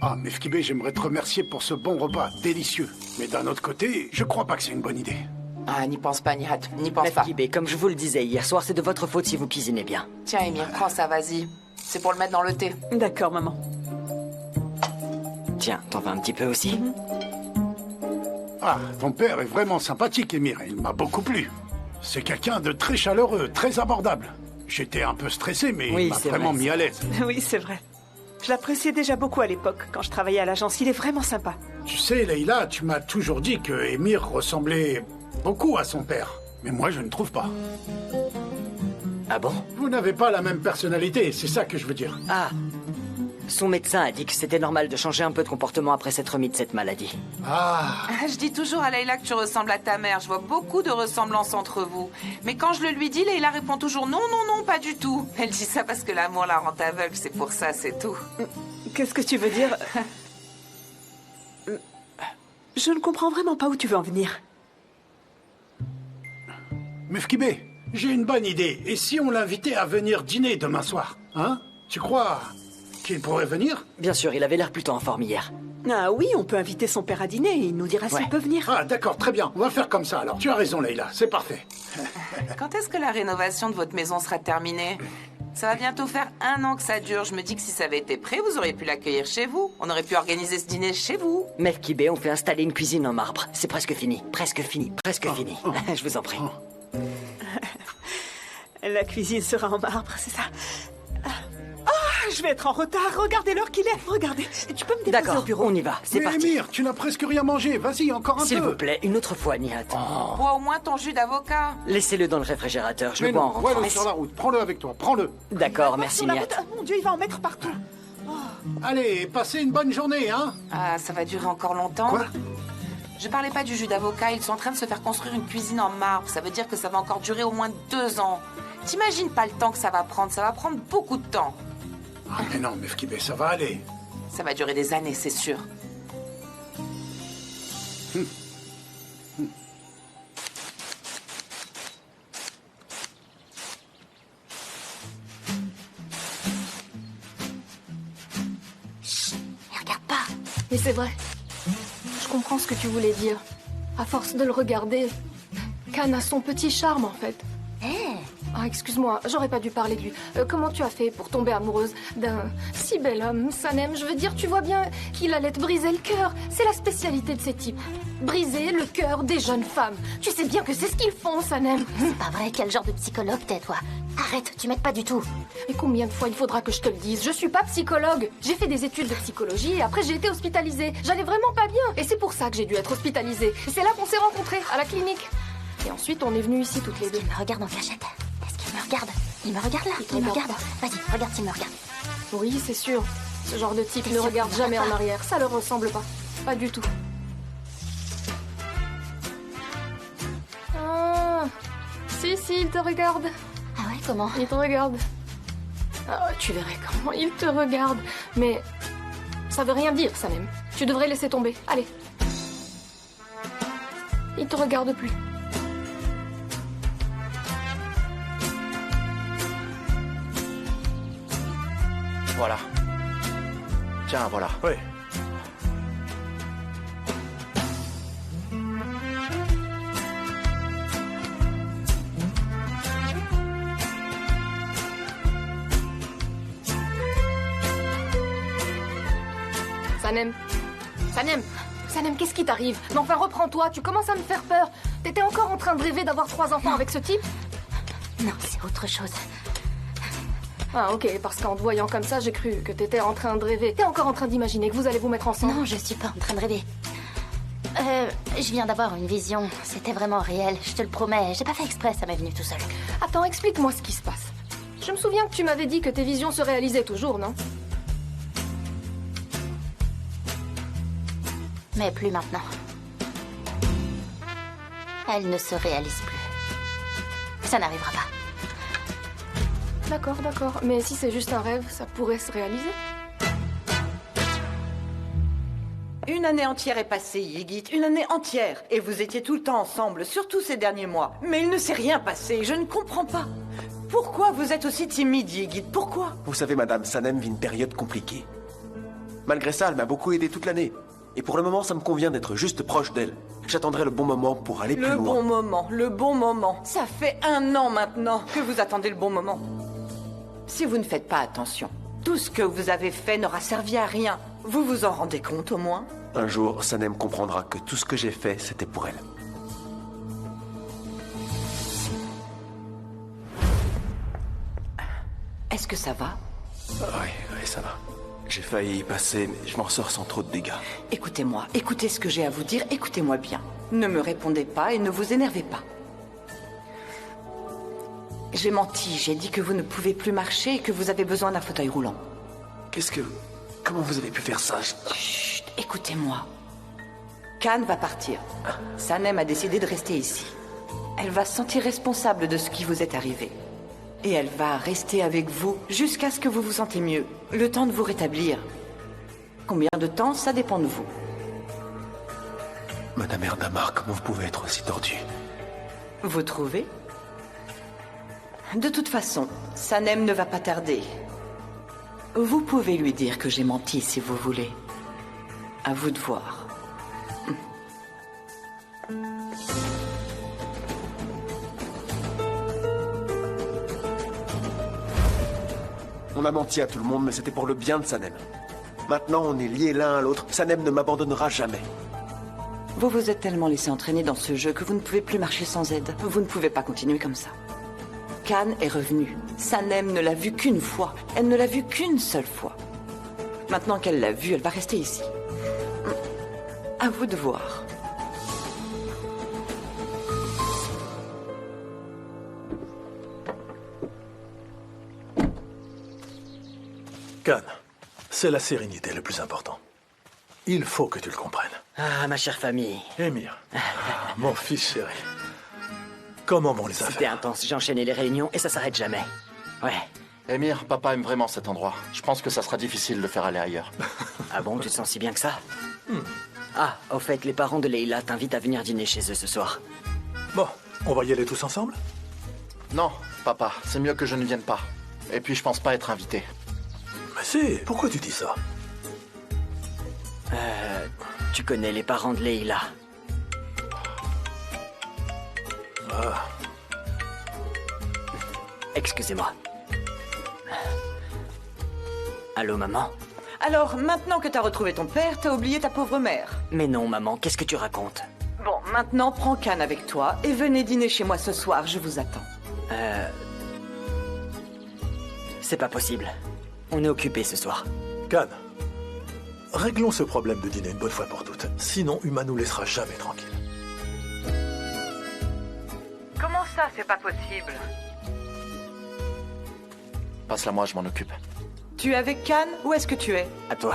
Ah, Mefkibé, j'aimerais te remercier pour ce bon repas, délicieux. Mais d'un autre côté, je crois pas que c'est une bonne idée. Ah, n'y pense pas, Nihat, n'y pense pas. Mefkibé, comme je vous le disais hier soir, c'est de votre faute si vous cuisinez bien. Tiens, Émir, prends ça, vas-y. C'est pour le mettre dans le thé. D'accord, maman. Tiens, t'en veux un petit peu aussi? Ah, ton père est vraiment sympathique, Émir. Il m'a beaucoup plu. C'est quelqu'un de très chaleureux, très abordable. J'étais un peu stressé, mais Oui, il m'a c'est vraiment vrai, mis à l'aise. Oui, c'est vrai. Je l'appréciais déjà beaucoup à l'époque, quand je travaillais à l'agence. Il est vraiment sympa. Tu sais, Leïla, tu m'as toujours dit que Émir ressemblait beaucoup à son père. Mais moi, je ne trouve pas. Ah bon? Vous n'avez pas la même personnalité, c'est ça que je veux dire. Ah. Son médecin a dit que c'était normal de changer un peu de comportement après s'être remis de cette maladie. Ah, Je dis toujours à Leïla que tu ressembles à ta mère. Je vois beaucoup de ressemblances entre vous. Mais quand je le lui dis, Leïla répond toujours non, non, non, pas du tout. Elle dit ça parce que l'amour la rend aveugle. C'est pour ça, c'est tout. Qu'est-ce que tu veux dire? Je ne comprends vraiment pas où tu veux en venir. Mefkibé, j'ai une bonne idée. Et si on l'invitait à venir dîner demain soir? Hein? Tu crois qu'il pourrait venir? Bien sûr, il avait l'air plutôt en forme hier. Ah oui, on peut inviter son père à dîner et il nous dira s'il Ouais. peut venir. Ah, d'accord, très bien. On va faire comme ça alors. Tu as raison, Leïla, c'est parfait. Quand est-ce que la rénovation de votre maison sera terminée? Ça va bientôt faire 1 an que ça dure. Je me dis que si ça avait été prêt, vous auriez pu l'accueillir chez vous. On aurait pu organiser ce dîner chez vous. Mefkibé, on fait installer une cuisine en marbre. C'est presque fini. Presque fini. Presque fini. Je vous en prie. La cuisine sera en marbre, c'est ça? Ah, je vais être en retard. Regardez l'heure qu'il est. Regardez. Tu peux me déposer au D'accord, bureau? on y va. C'est Mais parti. Émir, tu n'as presque rien mangé. Vas-y, encore un peu. S'il vous plaît, une autre fois, Nihat. Bois au moins ton jus d'avocat. Laissez-le dans le réfrigérateur. Je Mais le bois en non, rentrant. voilà sur la route. Prends-le avec toi, prends-le. D'accord, merci Sur la Nihat. route. Ah, mon Dieu, il va en mettre partout. Allez, passez une bonne journée, hein? Ah, ça va durer encore longtemps. Quoi? Je parlais pas du jus d'avocat. Ils sont en train de se faire construire une cuisine en marbre. Ça veut dire que ça va encore durer au moins 2 ans. T'imagines pas le temps que ça va prendre. Ça va prendre beaucoup de temps. Ah, mais non, Mefkibé, ça va aller. Ça va durer des années, c'est sûr. Regarde pas. Mais c'est vrai. Je comprends ce que tu voulais dire. À force de le regarder, Khan a son petit charme en fait. Ah, excuse-moi, j'aurais pas dû parler de lui. Comment tu as fait pour tomber amoureuse d'un si bel homme, Sanem? Je veux dire, tu vois bien qu'il allait te briser le cœur. C'est la spécialité de ces types. Briser le cœur des jeunes femmes. Tu sais bien que c'est ce qu'ils font, Sanem. C'est pas vrai, quel genre de psychologue t'es, toi? Arrête, tu m'aides pas du tout. Et combien de fois il faudra que je te le dise? Je suis pas psychologue. J'ai fait des études de psychologie et après j'ai été hospitalisée. J'allais vraiment pas bien. Et c'est pour ça que j'ai dû être hospitalisée. Et c'est là qu'on s'est rencontrés, à la clinique. Et ensuite, on est venus ici toutes les deux. Il me regarde en cachette. Est-ce qu'il me regarde? Il me regarde là? te Il me regarde regarde. Vas-y, regarde s'il me regarde. Oui, c'est sûr. Ce genre de type T'es ne sûr regarde qu'il ne jamais en regarde pas? arrière. Ça leur ressemble pas. Pas du tout. Ah. Si, il te regarde. Ah ouais, comment? Il te regarde. Ah, tu verrais comment il te regarde. Mais ça veut rien dire, Sanem. Tu devrais laisser tomber. Allez. Il te regarde plus. Voilà. Tiens, voilà. Oui. Sanem, qu'est-ce qui t'arrive? Mais enfin, reprends-toi, tu commences à me faire peur. T'étais encore en train de rêver d'avoir 3 enfants avec ce type? Non, c'est autre chose. Ah, ok, parce qu'en te voyant comme ça, j'ai cru que t'étais en train de rêver. T'es encore en train d'imaginer que vous allez vous mettre ensemble? Non, je suis pas en train de rêver. Je viens d'avoir une vision. C'était vraiment réel, je te le promets. J'ai pas fait exprès, ça m'est venu tout seul. Attends, explique-moi ce qui se passe. Je me souviens que tu m'avais dit que tes visions se réalisaient toujours, non? Mais plus maintenant. Elle ne se réalise plus. Ça n'arrivera pas. D'accord. Mais si c'est juste un rêve, ça pourrait se réaliser? Une année entière est passée, Yigit, une année entière. Et vous étiez tout le temps ensemble, surtout ces derniers mois. Mais il ne s'est rien passé, je ne comprends pas. Pourquoi vous êtes aussi timide, Yigit? Pourquoi? Vous savez, madame, Sanem vit une période compliquée. Malgré ça, elle m'a beaucoup aidé toute l'année. Et pour le moment, ça me convient d'être juste proche d'elle. J'attendrai le bon moment pour aller plus loin. Le bon moment. Ça fait 1 an maintenant que vous attendez le bon moment. Si vous ne faites pas attention, tout ce que vous avez fait n'aura servi à rien. Vous vous en rendez compte au moins? Un jour, Sanem comprendra que tout ce que j'ai fait, c'était pour elle. Est-ce que ça va? Oui, ça va. J'ai failli y passer, mais je m'en sors sans trop de dégâts. Écoutez-moi, écoutez ce que j'ai à vous dire, écoutez-moi bien. Ne me répondez pas et ne vous énervez pas. J'ai menti, j'ai dit que vous ne pouvez plus marcher et que vous avez besoin d'un fauteuil roulant. Comment vous avez pu faire ça? Chut, écoutez-moi. Khan va partir. Sanem a décidé de rester ici. Elle va se sentir responsable de ce qui vous est arrivé. Et elle va rester avec vous jusqu'à ce que vous vous sentez mieux. Le temps de vous rétablir. Combien de temps, ça dépend de vous. Madame Erdamar, comment vous pouvez être aussi tordue? Vous trouvez? De toute façon, Sanem ne va pas tarder. Vous pouvez lui dire que j'ai menti si vous voulez. À vous de voir. On a menti à tout le monde, mais c'était pour le bien de Sanem. Maintenant, on est liés l'un à l'autre. Sanem ne m'abandonnera jamais. Vous vous êtes tellement laissé entraîner dans ce jeu que vous ne pouvez plus marcher sans aide. Vous ne pouvez pas continuer comme ça. Khan est revenu. Sanem ne l'a vu qu'une fois. Elle ne l'a vu qu'une seule fois. Maintenant qu'elle l'a vu, elle va rester ici. À vous de voir. Khan, c'est la sérénité le plus important. Il faut que tu le comprennes. Ah, ma chère famille. Émir, mon fils chéri. Comment vont les C'était affaires? intense, j'ai enchaîné les réunions et ça s'arrête jamais. Ouais. Émir, papa aime vraiment cet endroit. Je pense que ça sera difficile de le faire aller ailleurs. Ah bon, tu te sens si bien que ça? Ah, au fait, les parents de Leila t'invitent à venir dîner chez eux ce soir. Bon, on va y aller tous ensemble? Non, papa, c'est mieux que je ne vienne pas. Et puis je pense pas être invité. Mais si, pourquoi tu dis ça? Tu connais les parents de Leila. Ah, Excusez-moi. Allô, maman? Alors, maintenant que t'as retrouvé ton père, t'as oublié ta pauvre mère. Mais non, maman, qu'est-ce que tu racontes? Bon, maintenant, prends Khan avec toi et venez dîner chez moi ce soir, je vous attends. C'est pas possible. On est occupé ce soir. Khan, réglons ce problème de dîner une bonne fois pour toutes. Sinon, Uma nous laissera jamais tranquille. Comment ça, c'est pas possible? Passe-la moi, je m'en occupe. Tu es avec Khan? Où est-ce que tu es? À toi.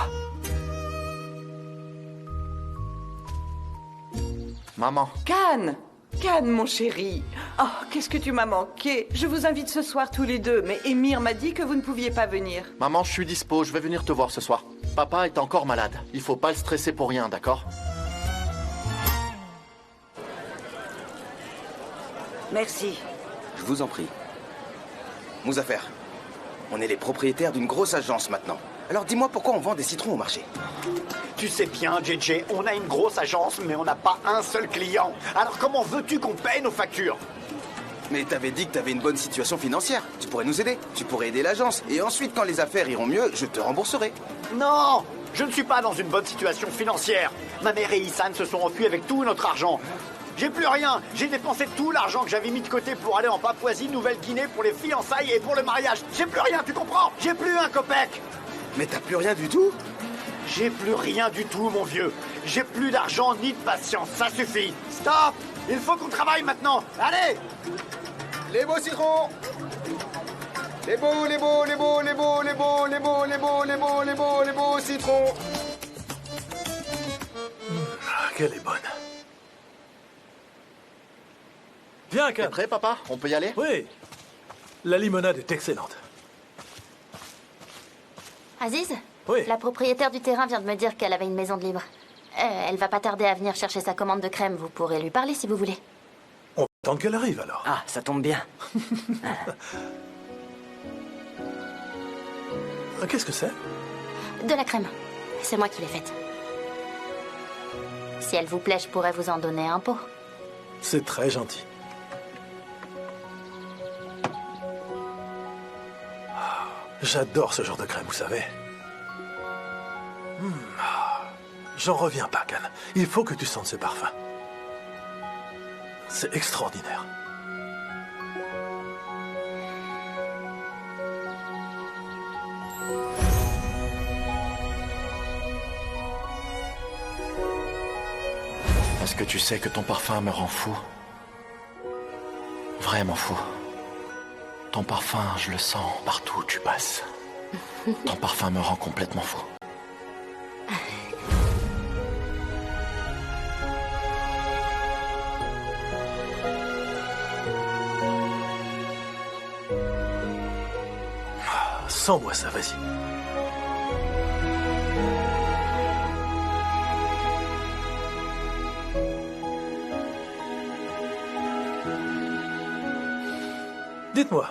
Maman. Khan! Khan, mon chéri. Oh, qu'est-ce que tu m'as manqué. Je vous invite ce soir tous les deux, mais Émir m'a dit que vous ne pouviez pas venir. Maman, je suis dispo, je vais venir te voir ce soir. Papa est encore malade. Il faut pas le stresser pour rien, d'accord? Merci. Je vous en prie. Muzaffer, on est les propriétaires d'une grosse agence maintenant. Alors dis-moi pourquoi on vend des citrons au marché. Tu sais bien, JJ, on a une grosse agence, mais on n'a pas un seul client. Alors comment veux-tu qu'on paye nos factures? Mais t'avais dit que t'avais une bonne situation financière. Tu pourrais nous aider. Tu pourrais aider l'agence. Et ensuite, quand les affaires iront mieux, je te rembourserai. Non, je ne suis pas dans une bonne situation financière. Ma mère et Issan se sont enfuis avec tout notre argent. J'ai plus rien. J'ai dépensé tout l'argent que j'avais mis de côté pour aller en Papouasie, Nouvelle-Guinée, pour les fiançailles et pour le mariage. J'ai plus rien, tu comprends? J'ai plus un copec. Mais t'as plus rien du tout? J'ai plus rien du tout, mon vieux. J'ai plus d'argent ni de patience, ça suffit. Stop! Il faut qu'on travaille maintenant. Allez! Les beaux citrons! Les beaux, les beaux, les beaux, les beaux, les beaux, les beaux, les beaux, les beaux, les beaux, les beaux citrons! Qu'elle est bonne. Viens, Khan. T'es prêt, papa? On peut y aller? Oui. La limonade est excellente. Aziz? Oui. La propriétaire du terrain vient de me dire qu'elle avait une maison de libre. Elle va pas tarder à venir chercher sa commande de crème. Vous pourrez lui parler si vous voulez. On va attendre qu'elle arrive alors. Ah, ça tombe bien. Qu'est-ce que c'est? De la crème. C'est moi qui l'ai faite. Si elle vous plaît, je pourrais vous en donner un pot. C'est très gentil. J'adore ce genre de crème, vous savez. J'en reviens pas, Can. Il faut que tu sentes ce parfum. C'est extraordinaire. Est-ce que tu sais que ton parfum me rend fou? Vraiment fou. Ton parfum, je le sens partout où tu passes. Ton parfum me rend complètement fou. Sens-moi ça, vas-y. Dites-moi,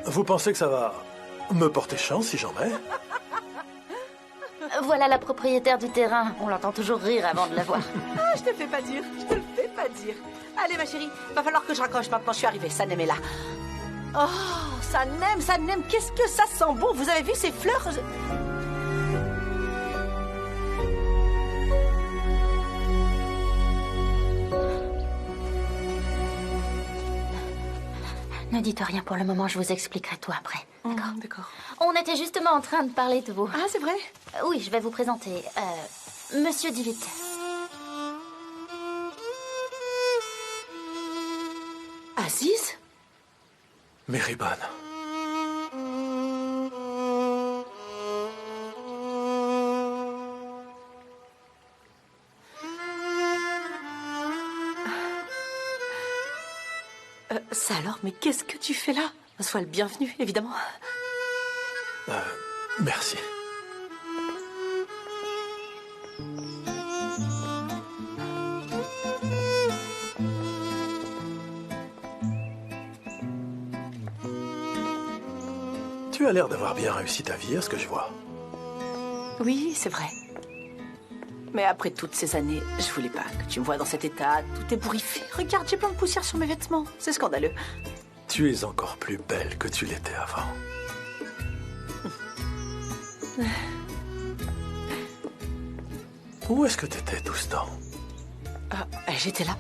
vous pensez que ça va me porter chance si j'en mets? Voilà la propriétaire du terrain. On l'entend toujours rire avant de la voir. Ah, je te fais pas dire, je te le fais pas dire. Allez, ma chérie, va falloir que je raccroche maintenant, je suis arrivée, Sanem est là. Oh, Sanem, qu'est-ce que ça sent bon. Vous avez vu ces fleurs? Ne dites rien pour le moment, je vous expliquerai tout après. D'accord? D'accord. On était justement en train de parler de vous. Ah, c'est vrai? Oui, je vais vous présenter. Monsieur Divit. Aziz? Meriban. Ça alors, mais qu'est-ce que tu fais là? Sois le bienvenu, évidemment. Merci. Tu as l'air d'avoir bien réussi ta vie, à ce que je vois. Oui, c'est vrai. Mais après toutes ces années, je voulais pas que tu me vois dans cet état, tout ébouriffé. Regarde, j'ai plein de poussière sur mes vêtements. C'est scandaleux. Tu es encore plus belle que tu l'étais avant. Où est-ce que t'étais tout ce temps? J'étais là.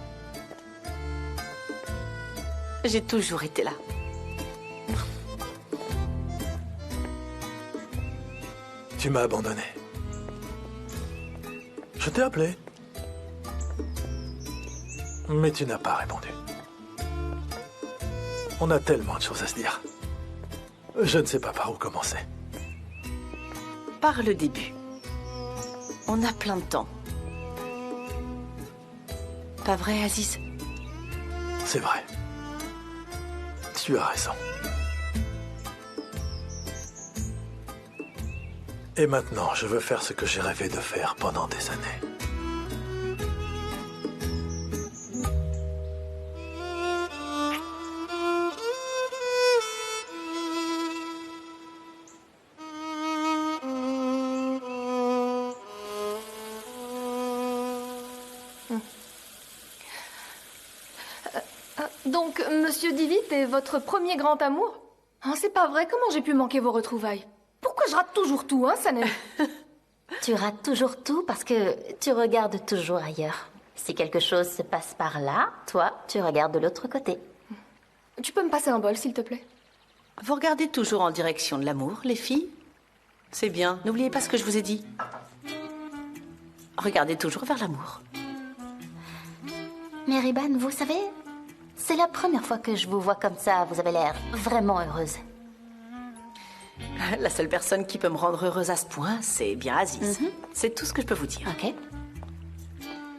J'ai toujours été là. Tu m'as abandonné. Je t'ai appelé. Mais tu n'as pas répondu. On a tellement de choses à se dire. Je ne sais pas par où commencer. Par le début. On a plein de temps. Pas vrai, Aziz? C'est vrai. Tu as raison. Et maintenant, je veux faire ce que j'ai rêvé de faire pendant des années. Donc, Monsieur Divit est votre premier grand amour? Oh, c'est pas vrai, comment j'ai pu manquer vos retrouvailles? Pourquoi je rate toujours tout, hein, Sanem? Tu rates toujours tout parce que tu regardes toujours ailleurs. Si quelque chose se passe par là, toi, tu regardes de l'autre côté. Tu peux me passer un bol, s'il te plaît? Vous regardez toujours en direction de l'amour, les filles? C'est bien, n'oubliez pas ce que je vous ai dit. Regardez toujours vers l'amour. Meriban, vous savez, c'est la première fois que je vous vois comme ça. Vous avez l'air vraiment heureuse. La seule personne qui peut me rendre heureuse à ce point, c'est bien Aziz. C'est tout ce que je peux vous dire. Ok.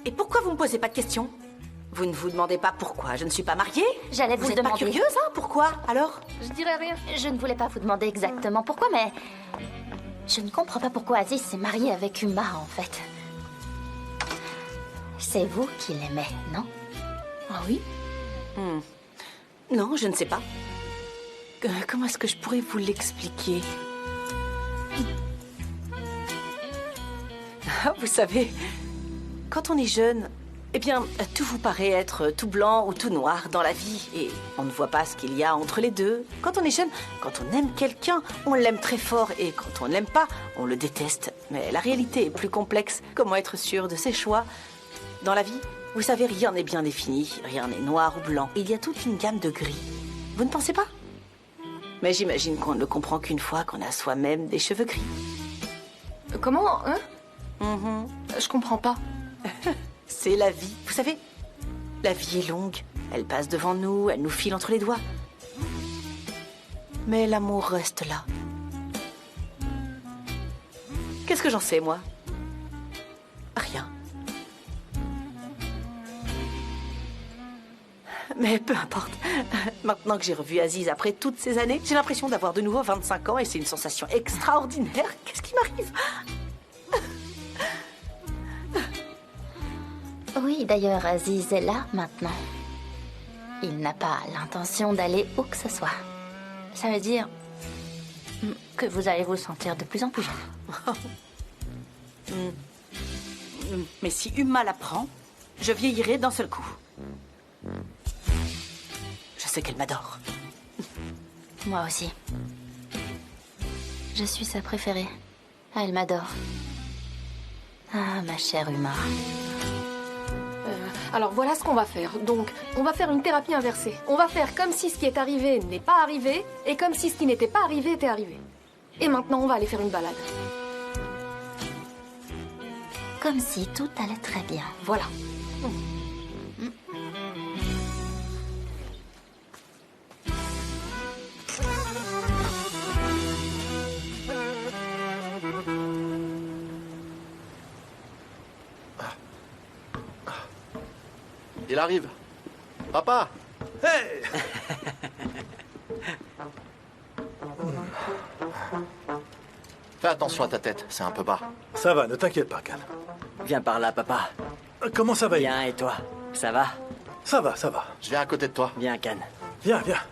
Et pourquoi vous me posez pas de questions? Vous ne vous demandez pas pourquoi je ne suis pas mariée? J'allais vous êtes demander. Pas curieuse, hein? Pourquoi, alors? Je dirais rien. Je ne voulais pas vous demander exactement pourquoi, mais... je ne comprends pas pourquoi Aziz s'est marié avec Uma, en fait. C'est vous qui l'aimez, non? Ah oui? Non, je ne sais pas. Comment est-ce que je pourrais vous l'expliquer? Vous savez, quand on est jeune, eh bien, tout vous paraît être tout blanc ou tout noir dans la vie. Et on ne voit pas ce qu'il y a entre les deux. Quand on est jeune, quand on aime quelqu'un, on l'aime très fort. Et quand on ne l'aime pas, on le déteste. Mais la réalité est plus complexe. Comment être sûr de ses choix? Dans la vie, vous savez, rien n'est bien défini. Rien n'est noir ou blanc. Il y a toute une gamme de gris. Vous ne pensez pas? Mais j'imagine qu'on ne comprend qu'une fois qu'on a soi-même des cheveux gris. Comment, hein? Je comprends pas. C'est la vie. Vous savez, la vie est longue. Elle passe devant nous, elle nous file entre les doigts. Mais l'amour reste là. Qu'est-ce que j'en sais, moi? Rien. Mais peu importe. Maintenant que j'ai revu Aziz après toutes ces années, j'ai l'impression d'avoir de nouveau 25 ans et c'est une sensation extraordinaire. Qu'est-ce qui m'arrive? Oui, d'ailleurs, Aziz est là maintenant. Il n'a pas l'intention d'aller où que ce soit. Ça veut dire que vous allez vous sentir de plus en plus jeune. Mais si Uma l'apprend, je vieillirai d'un seul coup. Je sais qu'elle m'adore. Moi aussi. Je suis sa préférée. Elle m'adore. Ah, ma chère Uma. Alors voilà ce qu'on va faire. Donc, on va faire une thérapie inversée. On va faire comme si ce qui est arrivé n'est pas arrivé, et comme si ce qui n'était pas arrivé était arrivé. Et maintenant, on va aller faire une balade. Comme si tout allait très bien. Voilà. Il arrive. Papa! Hey! Fais attention à ta tête, c'est un peu bas. Ça va, ne t'inquiète pas, Can. Viens par là, papa. Comment ça va? Bien, et toi? Ça va? Ça va, ça va. Je viens à côté de toi. Viens, Can. Viens, viens.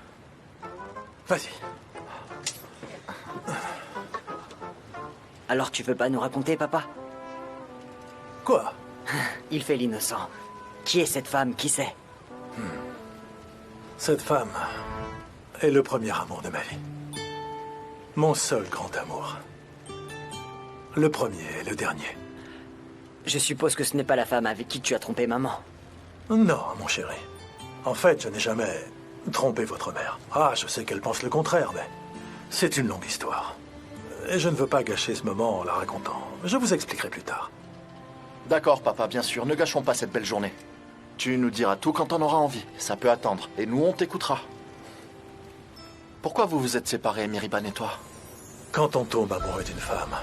Vas-y. Alors tu veux pas nous raconter, papa? Quoi? Il fait l'innocent. Qui est cette femme? Qui c'est? Cette femme est le premier amour de ma vie. Mon seul grand amour. Le premier et le dernier. Je suppose que ce n'est pas la femme avec qui tu as trompé maman. Non, mon chéri. En fait, je n'ai jamais trompé votre mère. Ah, je sais qu'elle pense le contraire, mais c'est une longue histoire. Et je ne veux pas gâcher ce moment en la racontant. Je vous expliquerai plus tard. D'accord, papa, bien sûr. Ne gâchons pas cette belle journée. Tu nous diras tout quand on aura envie. Ça peut attendre. Et nous, on t'écoutera. Pourquoi vous vous êtes séparés, Miriban et toi? Quand on tombe amoureux d'une femme,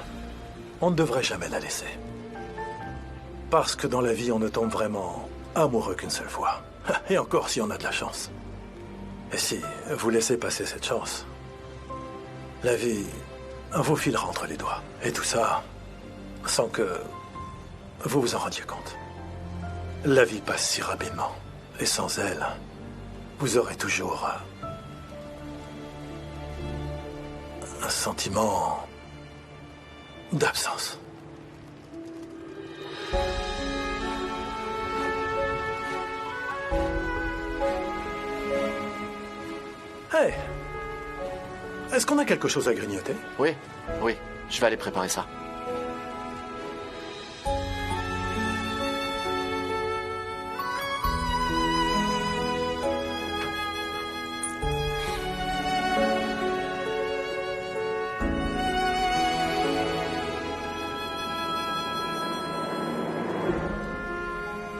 on ne devrait jamais la laisser. Parce que dans la vie, on ne tombe vraiment amoureux qu'une seule fois. Et encore si on a de la chance. Et si vous laissez passer cette chance, la vie vous filera entre les doigts. Et tout ça, sans que vous vous en rendiez compte. La vie passe si rapidement. Et sans elle, vous aurez toujours un sentiment d'absence. Hey! Est-ce qu'on a quelque chose à grignoter? Oui, oui. Je vais aller préparer ça.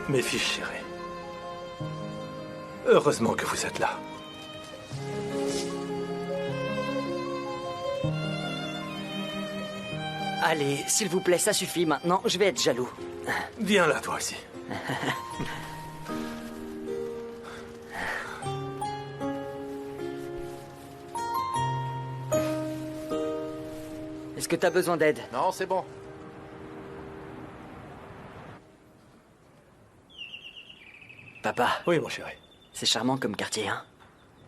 Mes filles chéries, heureusement que vous êtes là. Allez, s'il vous plaît, ça suffit maintenant. Je vais être jaloux. Viens là, toi aussi. Est-ce que t'as besoin d'aide? Non, c'est bon. Papa. Oui, mon chéri. C'est charmant comme quartier, hein?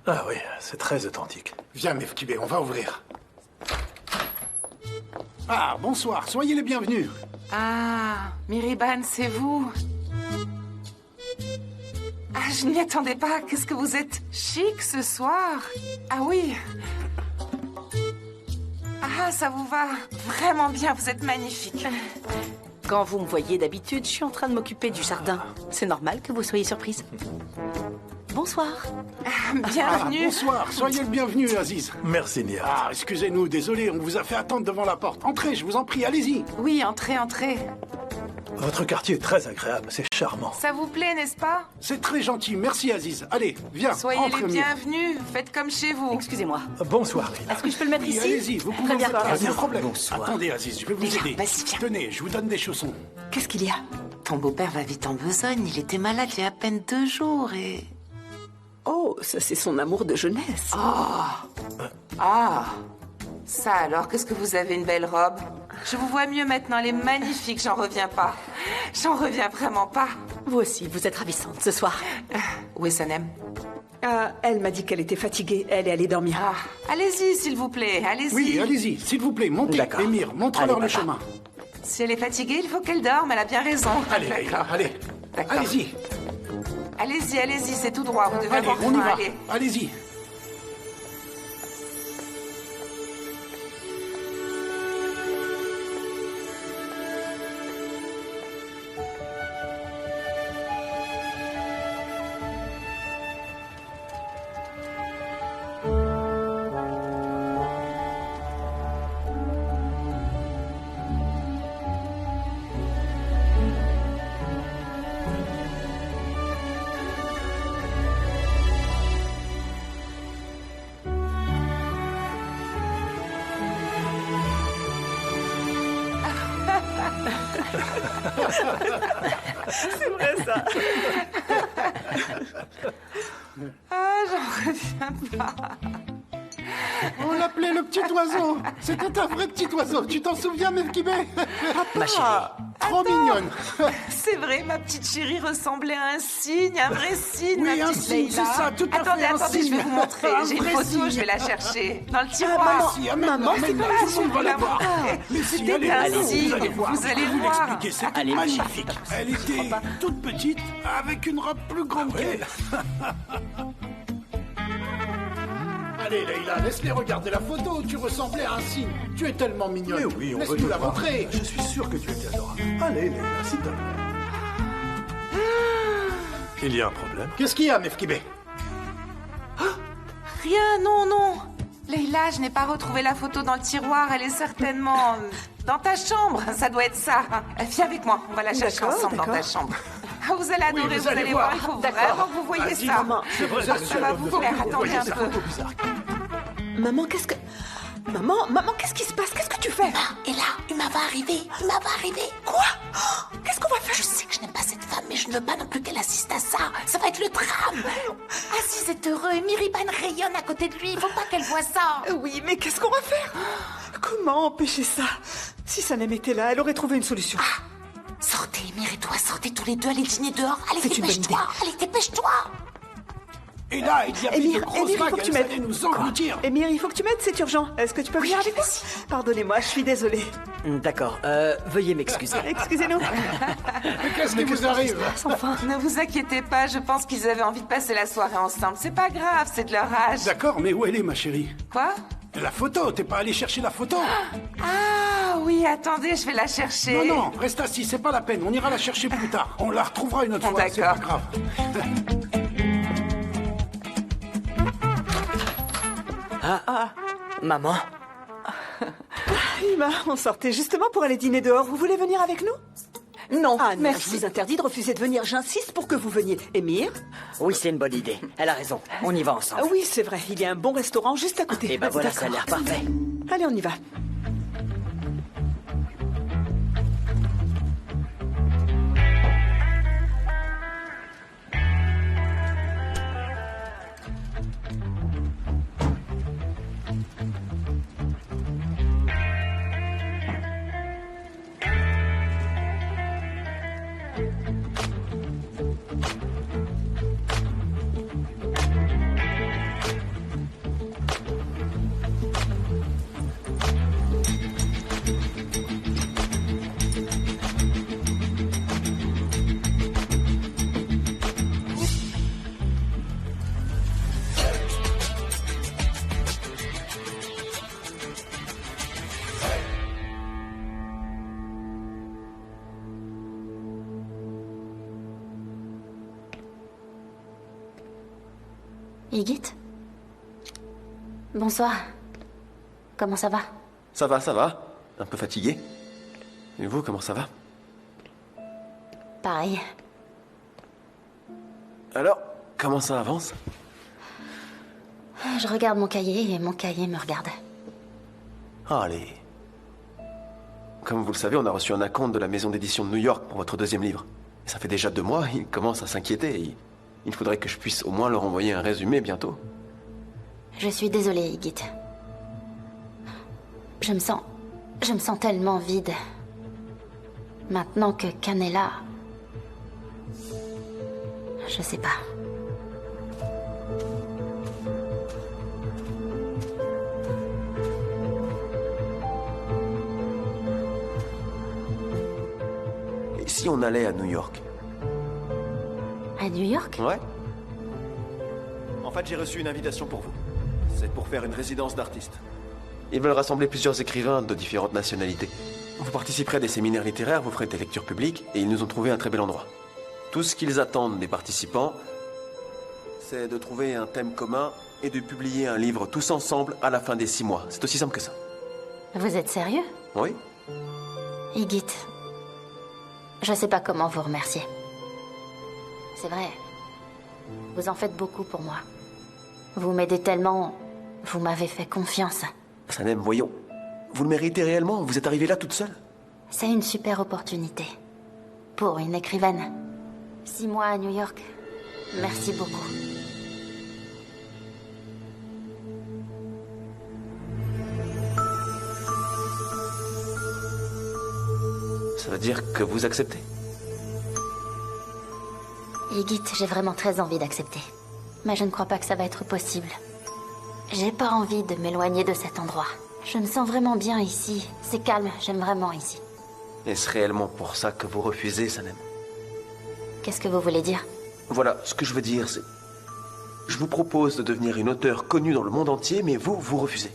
Ah oui, c'est très authentique. Viens, Mefkibé, on va ouvrir. Ah, bonsoir, soyez les bienvenus. Ah, Miriban, c'est vous? Ah, je n'y attendais pas. Qu'est-ce que vous êtes chic ce soir. Ah oui. Ah, ça vous va vraiment bien. Vous êtes magnifique. Quand vous me voyez d'habitude, je suis en train de m'occuper du jardin. C'est normal que vous soyez surprise. Bonsoir. Bienvenue. Bonsoir, soyez le bienvenu, Aziz. Merci, Nia. Ah, excusez-nous, désolé, on vous a fait attendre devant la porte. Entrez, je vous en prie, allez-y. Oui, entrez, entrez. Votre quartier est très agréable, c'est charmant. Ça vous plaît, n'est-ce pas? C'est très gentil, merci Aziz. Allez, viens, Soyez entre, les Mia. bienvenus. Faites comme chez vous. Excusez-moi. Bonsoir, Leila. Est-ce que je peux le mettre Oui, ici? allez-y, vous pouvez Très bien. pas de problème. Bonsoir. Attendez, Aziz, je vais vous aider. vas-y, viens. Tenez, je vous donne des chaussons. Qu'est-ce qu'il y a? Ton beau-père va vite en besogne. Il était malade il y a à peine 2 jours et... Oh, ça c'est son amour de jeunesse. Ah. Ça alors, qu'est-ce que vous avez une belle robe. Je vous vois mieux maintenant, elle est magnifique, j'en reviens pas. J'en reviens vraiment pas. Vous aussi, vous êtes ravissante ce soir. Où est Sanem? Elle m'a dit qu'elle était fatiguée. Elle est allée dormir. Ah, allez-y, s'il vous plaît, allez-y. Oui, allez-y, s'il vous plaît, montez. D'accord. Émir, montre-leur Allez, le papa. chemin. Si elle est fatiguée, il faut qu'elle dorme, elle a bien raison. Allez, Leïla, allez. D'accord. Allez-y, Allez-y, allez-y, c'est tout droit, vous devez allez, avoir on y faim, va. allez. Allez-y. C'est vrai ça. Ah, j'en reviens pas. On l'appelait le petit oiseau. C'était un vrai petit oiseau. Tu t'en souviens, Mevkibé? Ma chérie. Trop mignonne. C'est vrai, ma petite chérie ressemblait à un cygne, un vrai cygne, Oui, ma un petite cygne, Leïla. c'est ça, tout à attendez, fait, un attendez, je vais cygne. vous montrer. Un J'ai une vrai photo, cygne. je vais la chercher. Dans le tiroir. Maman, c'est pas tout le je monde vais va la la voir. montrer. Mais si, C'était allez, un allez, cygne, vous allez voir. vous allez Je vais vous voir. l'expliquer, c'était Allez, magnifique. Elle était toute petite, avec une robe plus grande qu'elle. Allez, Leïla, laisse-les regarder la photo. Tu ressemblais à un cygne. Tu es tellement mignonne. Mais oui, on veut te Laisse-nous la voir. montrer. Je suis sûr que tu étais adorable. Allez, Leila, s'il te plaît. Il y a un problème. Qu'est-ce qu'il y a, Mevkibé? Rien, non, non. Leïla, je n'ai pas retrouvé la photo dans le tiroir. Elle est certainement dans ta chambre. Ça doit être ça. Viens avec moi. On va la chercher D'accord, ensemble dans ta d'accord. chambre. Ah, vous allez adorer, vous vous allez allez voir. voir. Il faut vraiment que vous voyez Vas-y, ça. maman, je vous Ça assure, va vous vous devez plaire. vous Attendez voyez un ça. peu. Bizarre. Maman, qu'est-ce que... Maman, qu'est-ce qui se passe? Qu'est-ce que tu fais? Et là, il m'en va arriver. Quoi? Oh, qu'est-ce qu'on va faire? Je sais que je n'aime pas cette femme, mais je ne veux pas non plus qu'elle assiste à ça. Ça va être le drame. Aziz est heureux et Miriban rayonne à côté de lui. Il faut pas qu'elle voie ça. Oui, mais qu'est-ce qu'on va faire? Comment empêcher ça? Si Sanem était là, elle aurait trouvé une solution. Sortez, Mir et toi, sortez tous les deux, allez dîner dehors. Allez, C'est une bonne dépêche-toi. Allez, dépêche-toi. Et là, il y avait de Émir, grosses il faut vagues. que tu Elles m'aides. allaient nous engloutir. Émir, il faut que tu m'aides, c'est urgent. Est-ce que tu peux venir avec moi? Pardonnez-moi, je suis désolée. D'accord, veuillez m'excuser. Excusez-nous. Mais qu'est-ce qui vous arrive? Ne vous inquiétez pas, je pense qu'ils avaient envie de passer la soirée ensemble. C'est pas grave, c'est de leur âge. D'accord, mais où elle est, ma chérie? Quoi? La photo, t'es pas allé chercher la photo? Ah oui, attendez, je vais la chercher. Non, non, reste assis, c'est pas la peine. On ira la chercher plus tard. On la retrouvera une autre fois, c'est pas D'accord. grave. Maman, Ima, on sortait justement pour aller dîner dehors. Vous voulez venir avec nous? Non, merci. Je vous interdis de refuser de venir. J'insiste pour que vous veniez. Émir? oui, c'est une bonne idée. Elle a raison. On y va ensemble. Oui, c'est vrai. Il y a un bon restaurant juste à côté. Et ben voilà, ça a l'air D'accord. parfait. Allez, on y va. Igit? Bonsoir. Comment ça va? Ça va, ça va. Un peu fatigué. Et vous, comment ça va? Pareil. Alors, comment ça avance? Je regarde mon cahier et mon cahier me regarde. Allez. Comme vous le savez, on a reçu un acompte de la maison d'édition de New York pour votre deuxième livre. Et ça fait déjà 2 mois, ils commencent à s'inquiéter. Il faudrait que je puisse au moins leur envoyer un résumé bientôt. Je suis désolée, Igit. Je me sens tellement vide. Maintenant que Khan est là... Je sais pas. Et si on allait à New York? À New York? Ouais. En fait, j'ai reçu une invitation pour vous. C'est pour faire une résidence d'artistes. Ils veulent rassembler plusieurs écrivains de différentes nationalités. Vous participerez à des séminaires littéraires, vous ferez des lectures publiques, et ils nous ont trouvé un très bel endroit. Tout ce qu'ils attendent des participants, c'est de trouver un thème commun et de publier un livre tous ensemble à la fin des 6 mois. C'est aussi simple que ça. Vous êtes sérieux? Oui. Igit, je sais pas comment vous remercier. C'est vrai. Vous en faites beaucoup pour moi. Vous m'aidez tellement. Vous m'avez fait confiance. Sanem, voyons. Vous le méritez réellement? Vous êtes arrivée là toute seule? C'est une super opportunité. Pour une écrivaine. 6 mois à New York. Merci beaucoup. Ça veut dire que vous acceptez? Igit, j'ai vraiment très envie d'accepter. Mais je ne crois pas que ça va être possible. J'ai pas envie de m'éloigner de cet endroit. Je me sens vraiment bien ici. C'est calme, j'aime vraiment ici. Est-ce réellement pour ça que vous refusez, Sanem? Qu'est-ce que vous voulez dire? Voilà, ce que je veux dire, c'est... Je vous propose de devenir une auteure connue dans le monde entier, mais vous refusez.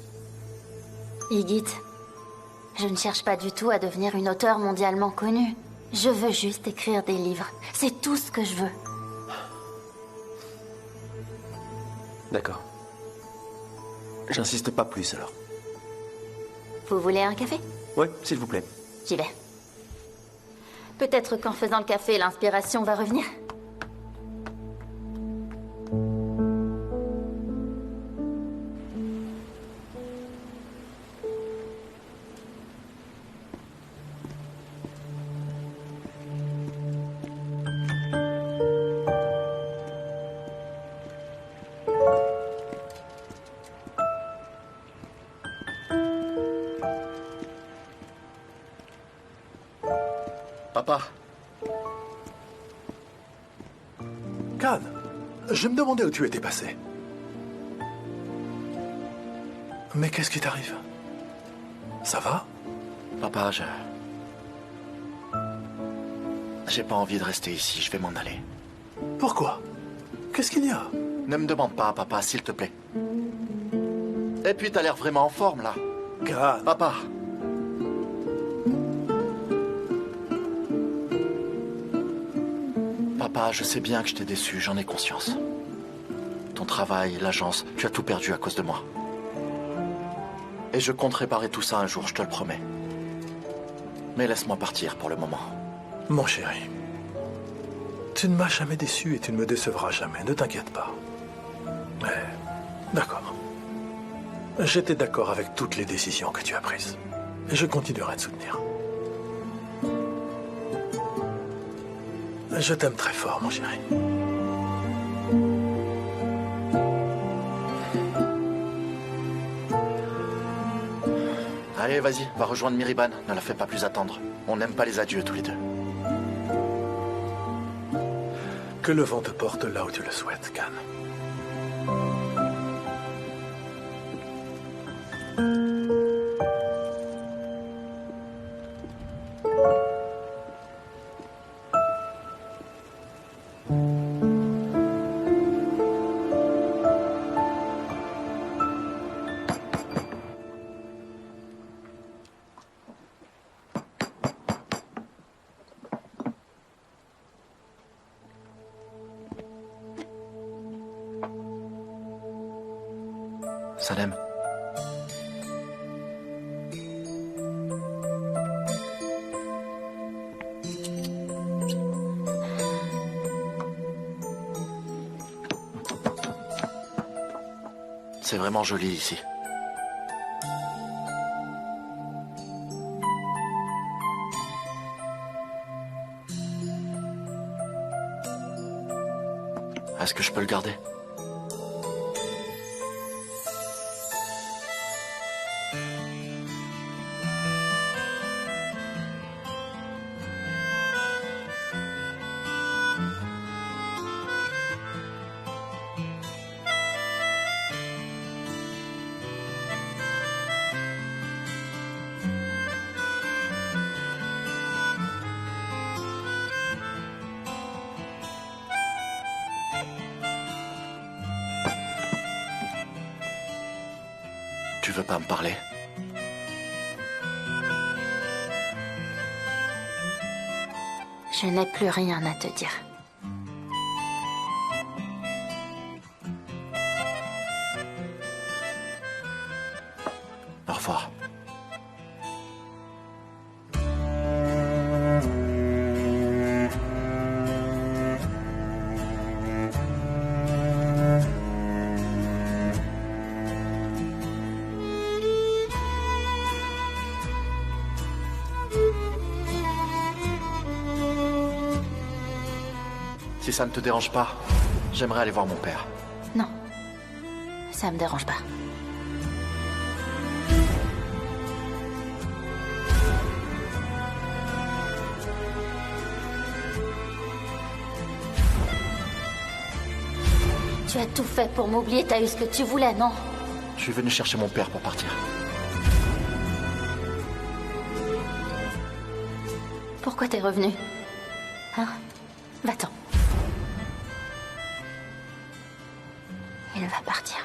Igit, je ne cherche pas du tout à devenir une auteure mondialement connue. Je veux juste écrire des livres. C'est tout ce que je veux. D'accord. J'insiste pas plus, alors. Vous voulez un café? Ouais, s'il vous plaît. J'y vais. Peut-être qu'en faisant le café, l'inspiration va revenir. Papa. Khan, je me demandais où tu étais passé. Mais qu'est-ce qui t'arrive? Ça va? Papa, j'ai pas envie de rester ici, je vais m'en aller. Pourquoi? Qu'est-ce qu'il y a? Ne me demande pas, papa, s'il te plaît. Et puis t'as l'air vraiment en forme, là. Khan. Papa. Papa, je sais bien que je t'ai déçu, j'en ai conscience. Ton travail, l'agence, tu as tout perdu à cause de moi. Et je compte réparer tout ça un jour, je te le promets. Mais laisse-moi partir pour le moment. Mon chéri, tu ne m'as jamais déçu et tu ne me décevras jamais, ne t'inquiète pas. Mais, d'accord. J'étais d'accord avec toutes les décisions que tu as prises. Et je continuerai de soutenir. Je t'aime très fort, mon chéri. Allez, vas-y, va rejoindre Miriban. Ne la fais pas plus attendre. On n'aime pas les adieux tous les deux. Que le vent te porte là où tu le souhaites, Khan. Sanem. C'est vraiment joli ici. Est-ce que je peux le garder? Tu veux pas me parler? Je n'ai plus rien à te dire. Au revoir. Si ça ne te dérange pas, j'aimerais aller voir mon père. Non, ça me dérange pas. Tu as tout fait pour m'oublier, t'as eu ce que tu voulais, non? Je suis venu chercher mon père pour partir. Pourquoi t'es revenu? Hein? Va-t'en. Il va partir.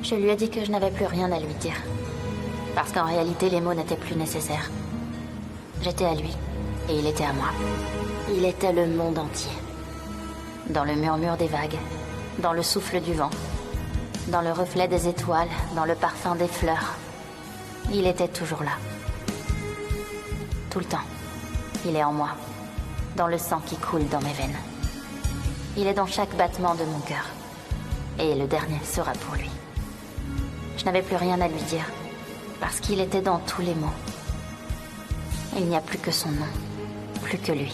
Je lui ai dit que je n'avais plus rien à lui dire. Parce qu'en réalité, les mots n'étaient plus nécessaires. J'étais à lui, et il était à moi. Il était le monde entier. Dans le murmure des vagues, dans le souffle du vent, dans le reflet des étoiles, dans le parfum des fleurs. Il était toujours là. Tout le temps. Il est en moi, dans le sang qui coule dans mes veines. Il est dans chaque battement de mon cœur. Et le dernier sera pour lui. Je n'avais plus rien à lui dire, parce qu'il était dans tous les mots. Il n'y a plus que son nom, plus que lui.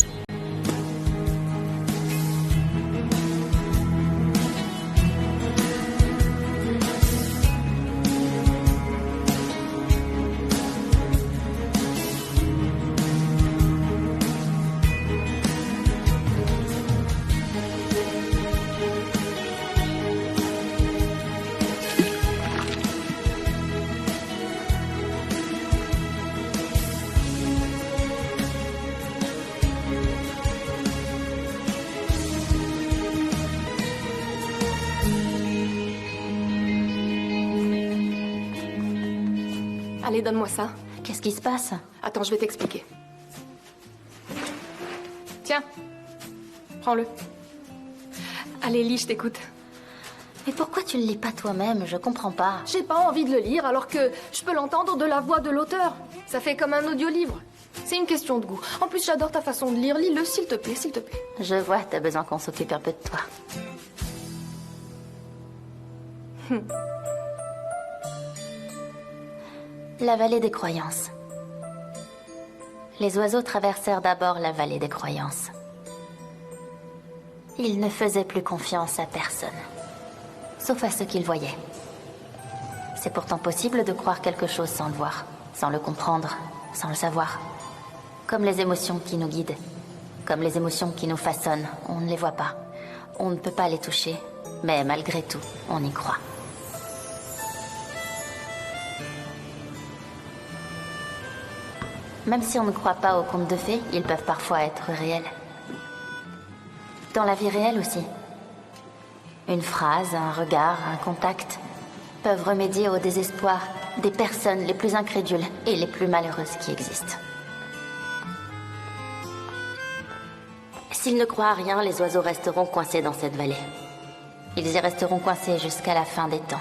Allez, donne-moi ça. Qu'est-ce qui se passe? Attends, je vais t'expliquer. Tiens, prends-le. Allez, lis, je t'écoute. Mais pourquoi tu le lis pas toi-même? Je comprends pas. J'ai pas envie de le lire alors que je peux l'entendre de la voix de l'auteur. Ça fait comme un audiolivre. C'est une question de goût. En plus, j'adore ta façon de lire. Lis-le, s'il te plaît, s'il te plaît. Je vois, t'as besoin qu'on s'occupe un peu de toi. La vallée des croyances. Les oiseaux traversèrent d'abord la vallée des croyances. Ils ne faisaient plus confiance à personne, sauf à ceux qu'ils voyaient. C'est pourtant possible de croire quelque chose sans le voir, sans le comprendre, sans le savoir. Comme les émotions qui nous guident, comme les émotions qui nous façonnent, on ne les voit pas. On ne peut pas les toucher, mais malgré tout, on y croit. Même si on ne croit pas aux contes de fées, ils peuvent parfois être réels. Dans la vie réelle aussi. Une phrase, un regard, un contact peuvent remédier au désespoir des personnes les plus incrédules et les plus malheureuses qui existent. S'ils ne croient à rien, les oiseaux resteront coincés dans cette vallée. Ils y resteront coincés jusqu'à la fin des temps.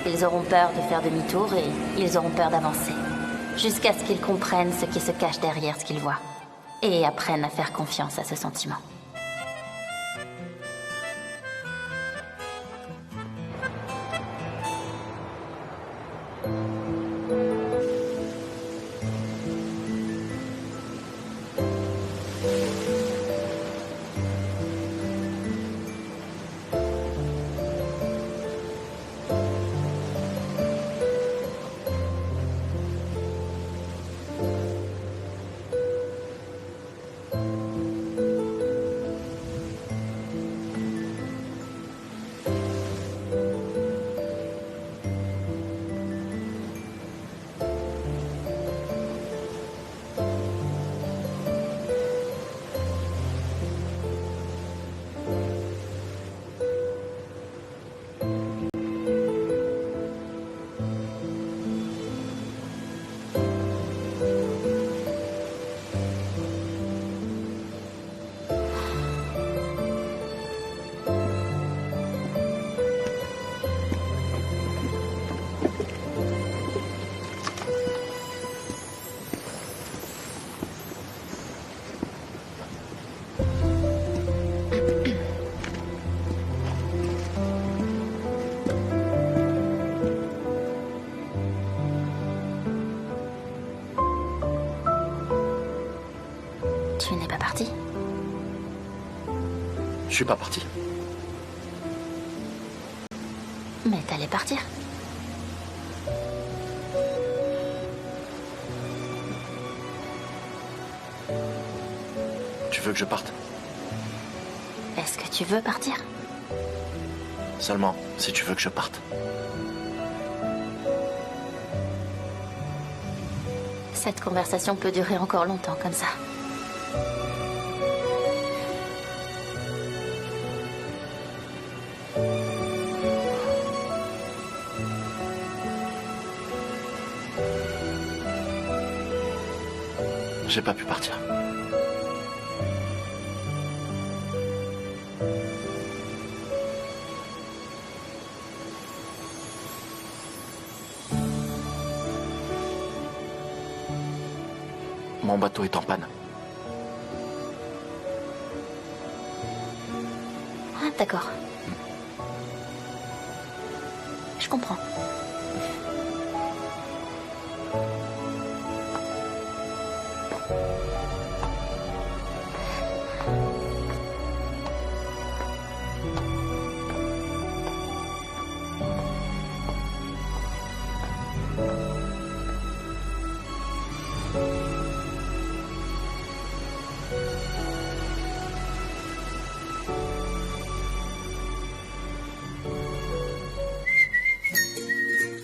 Ils auront peur de faire demi-tour et ils auront peur d'avancer. Jusqu'à ce qu'ils comprennent ce qui se cache derrière ce qu'ils voient. Et apprennent à faire confiance à ce sentiment. Tu n'es pas parti? Je suis pas parti. Mais t'allais partir. Tu veux que je parte? Est-ce que tu veux partir? Seulement si tu veux que je parte. Cette conversation peut durer encore longtemps comme ça. J'ai pas pu partir. Mon bateau est en panne. Ah, d'accord. Je comprends.